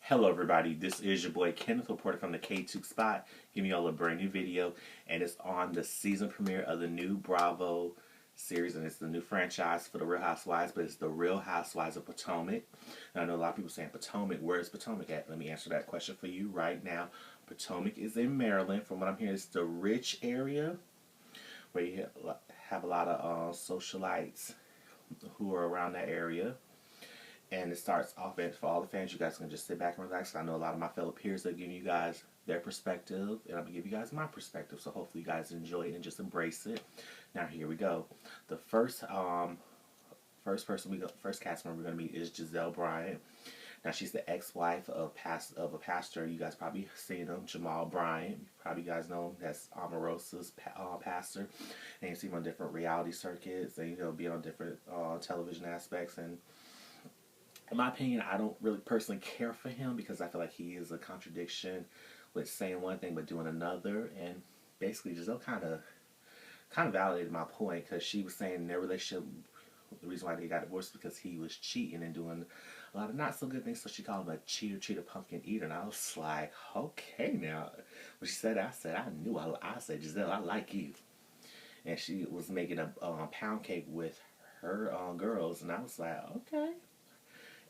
Hello everybody, this is your boy Kenneth reporting from the KTookes spot, giving y'all a brand new video, and it's on the season premiere of the new Bravo series, and it's the new franchise for the Real Housewives, but it's the Real Housewives of Potomac. And I know a lot of people saying Potomac, where's Potomac at? Let me answer that question for you right now. Potomac is in Maryland. From what I'm hearing, it's the rich area where you have a lot of socialites who are around that area. And it starts off, and for all the fans, you guys can just sit back and relax. I know a lot of my fellow peers are giving you guys their perspective, and I'm going to give you guys my perspective. So hopefully you guys enjoy it and just embrace it. Now here we go. The first cast member we're going to meet is Gizelle Bryant. Now she's the ex-wife of a pastor. You guys probably seen him, Jamal Bryant. Probably you guys know him. That's Omarosa's pastor. And you see him on different reality circuits, and be on different television aspects. And in my opinion, I don't really personally care for him because I feel like he is a contradiction with saying one thing but doing another. And basically, Gizelle kind of validated my point because she was saying in their relationship, the reason why they got divorced was because he was cheating and doing a lot of not so good things. So she called him a cheater, pumpkin eater. And I was like, okay, now. When she said that, I said, Gizelle, I like you. And she was making a pound cake with her girls. And I was like, okay.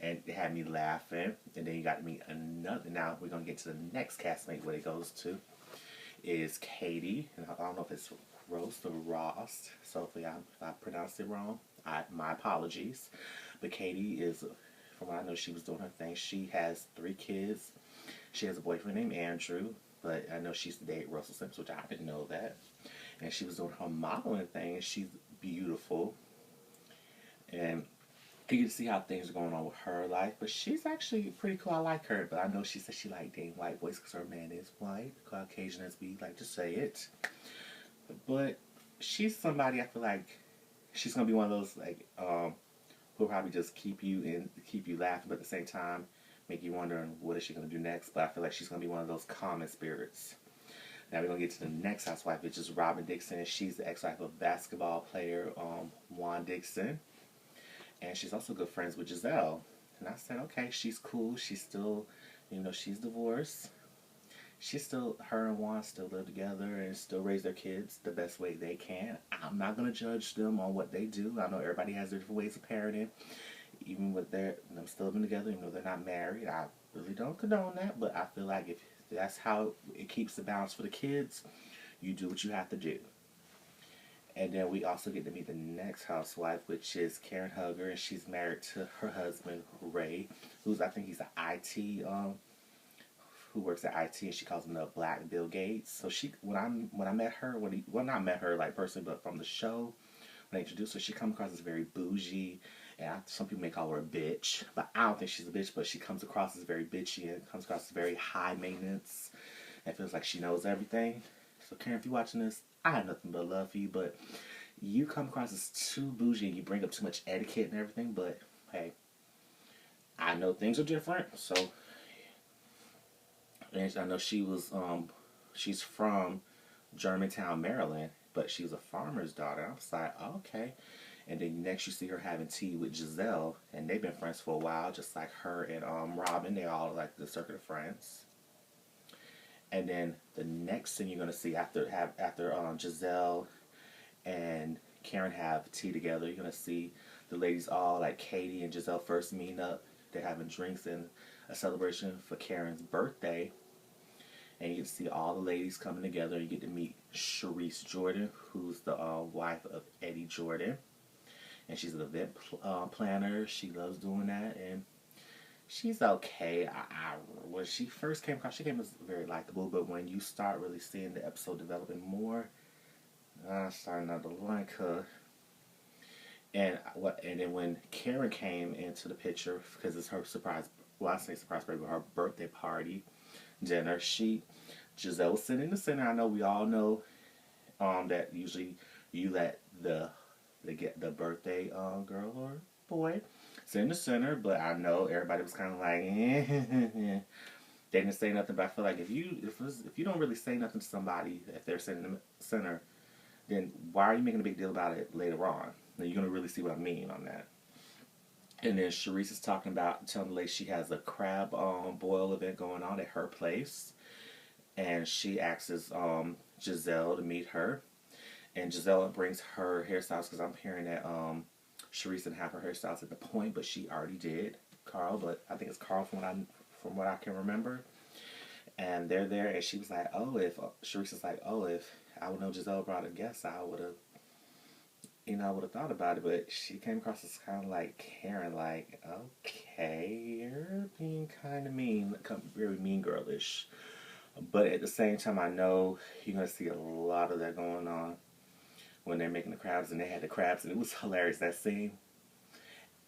And it had me laughing. And then you got me another. Now we're going to get to the next castmate where it goes to is Katie. And I don't know if it's Rost or Rost. So if I pronounced it wrong, my apologies. But Katie is, from what I know, she was doing her thing. She has 3 kids. She has a boyfriend named Andrew. But I know she's dated Russell Simmons, which I didn't know that. And she was doing her modeling thing. And she's beautiful. And you can see how things are going on with her life, but she's actually pretty cool. I like her, but I know she said she liked dating white boys because her man is white, Caucasian as we like to say it. But she's somebody I feel like she's gonna be one of those who'll probably just keep you laughing, but at the same time make you wondering what is she gonna do next. But I feel like she's gonna be one of those common spirits. Now we're gonna get to the next housewife, which is Robyn Dixon, and she's the ex-wife of basketball player Robyn Dixon. And she's also good friends with Gizelle. And I said, okay, she's cool. She's still, she's divorced. Her and Juan still live together and still raise their kids the best way they can. I'm not going to judge them on what they do. I know everybody has their different ways of parenting. Even with them still living together, even though they're not married. I really don't condone that. But I feel like if that's how it keeps the balance for the kids, you do what you have to do. And then we also get to meet the next housewife, which is Karen Hugger, and she's married to her husband, Ray, I think he's an IT, who works at IT, and she calls him the Black Bill Gates. So when I met her, not met her like personally, but from the show, when I introduced her, she comes across as very bougie, and some people may call her a bitch, but I don't think she's a bitch, but she comes across as very bitchy and comes across as very high maintenance, and feels like she knows everything. So Karen, if you're watching this, I have nothing but love for you, but you come across as too bougie and you bring up too much etiquette and everything, but hey, I know things are different, so, and I know she's from Germantown, Maryland, but she's a farmer's daughter. I was like, okay. And then next you see her having tea with Gizelle, and they've been friends for a while, just like her and Robyn, they all like the circuit of friends. And then the next thing you're going to see after Gizelle and Karen have tea together, you're going to see the ladies all, like Katie and Gizelle, first meeting up. They're having drinks and a celebration for Karen's birthday. And you get to see all the ladies coming together. You get to meet Charrisse Jordan, who's the wife of Eddie Jordan. And she's an event planner. She loves doing that. And she's okay. When she first came across, she came as very likable, but when you start really seeing the episode developing more, I started not to like her. And then when Karen came into the picture, because it's her surprise, well, I say surprise birthday, but her birthday party dinner, Gizelle was sitting in the center. I know we all know that usually you let the birthday girl or boy sit in the center, but I know everybody was kind of like, eh. They didn't say nothing, but I feel like if you don't really say nothing to somebody if they're sitting in the center, then why are you making a big deal about it later on? Now you're going to really see what I mean on that. And then Charrisse is talking about telling the lady she has a crab boil event going on at her place. And she asks Gizelle to meet her. And Gizelle brings her hairstyles because I'm hearing that Charrisse didn't have her hairstyles at the point, but she already did. Carl, but I think it's Carl from what I can remember. And they're there, and she was like, "Oh, if Charrisse is like, oh, if I would know Gizelle brought a guest, I would have, I would have thought about it." But she came across as kind of like Karen, like, "Okay, you're being kind of mean, very mean girlish." But at the same time, I know you're gonna see a lot of that going on when they're making the crabs, and they had the crabs, and it was hilarious, that scene.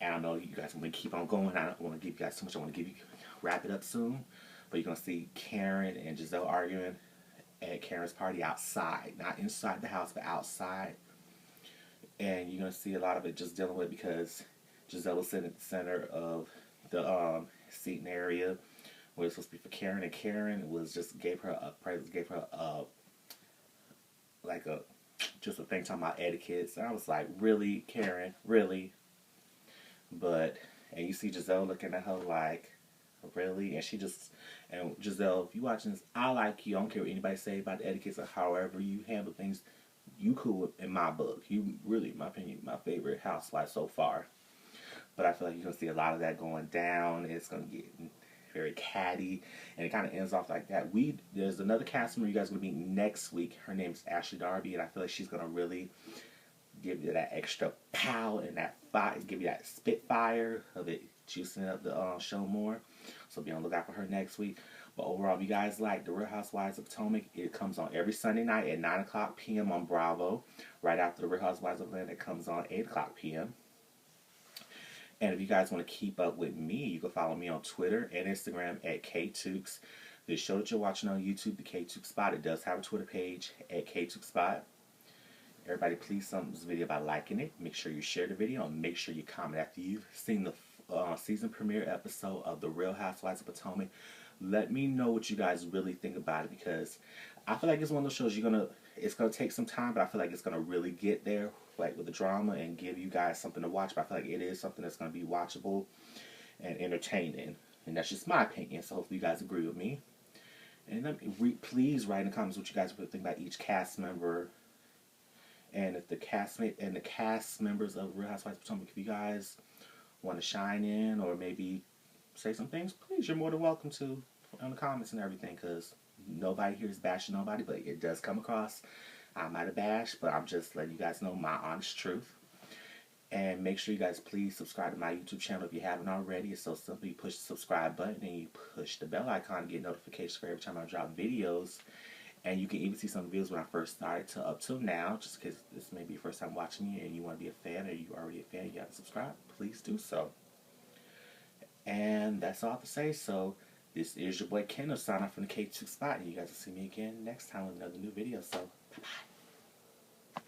And I know you guys want to keep on going. I don't want to give you guys too much. I want to wrap it up soon. But you're going to see Karen and Gizelle arguing at Karen's party outside. Not inside the house, but outside. And you're going to see a lot of it just dealing with because Gizelle was sitting at the center of the seating area where it's supposed to be for Karen. And Karen was just gave her like a just a thing talking about etiquette. So I was like, really, Karen? Really? But, and you see Gizelle looking at her like, really? And Gizelle, if you watching this, I like you. I don't care what anybody say about the etiquette or however you handle things. You cool in my book. You really, in my opinion, my favorite housewife so far. But I feel like you're going to see a lot of that going down. It's going to get very catty. And it kind of ends off like that. There's another cast member you guys are going to meet next week. Her name's Ashley Darby. And I feel like she's going to really give you that extra pow and that fire, give you that spitfire of it, juicing up the show more. So be on the lookout for her next week. But overall, if you guys like The Real Housewives of Potomac, it comes on every Sunday night at 9 o'clock p.m. on Bravo. Right after The Real Housewives of Atlanta, it comes on 8 o'clock p.m. And if you guys want to keep up with me, you can follow me on Twitter and Instagram at KTookes. The show that you're watching on YouTube, the KTookes Spot, it does have a Twitter page at KTookes Spot. Everybody, please sum this video by liking it. Make sure you share the video and make sure you comment after you've seen the season premiere episode of The Real Housewives of Potomac. Let me know what you guys really think about it because I feel like it's one of those shows it's gonna take some time, but I feel like it's gonna really get there, like with the drama and give you guys something to watch. But I feel like it is something that's gonna be watchable and entertaining, and that's just my opinion. So hopefully you guys agree with me. And please write in the comments what you guys really think about each cast member. And if the cast members of Real Housewives of Potomac, if you guys want to shine in or maybe say some things, please, you're more than welcome to on the comments and everything, because nobody here is bashing nobody, but it does come across. I might have bashed, but I'm just letting you guys know my honest truth. And make sure you guys please subscribe to my YouTube channel if you haven't already. It's so simple. You push the subscribe button and you push the bell icon to get notifications for every time I drop videos. And you can even see some videos when I first started to up till now, just because this may be your first time watching me and you want to be a fan, or you're already a fan and you haven't subscribed, please do so. And that's all to say. So this is your boy Kendall signing off from the KTookes Spot, and you guys will see me again next time with another new video. So bye-bye.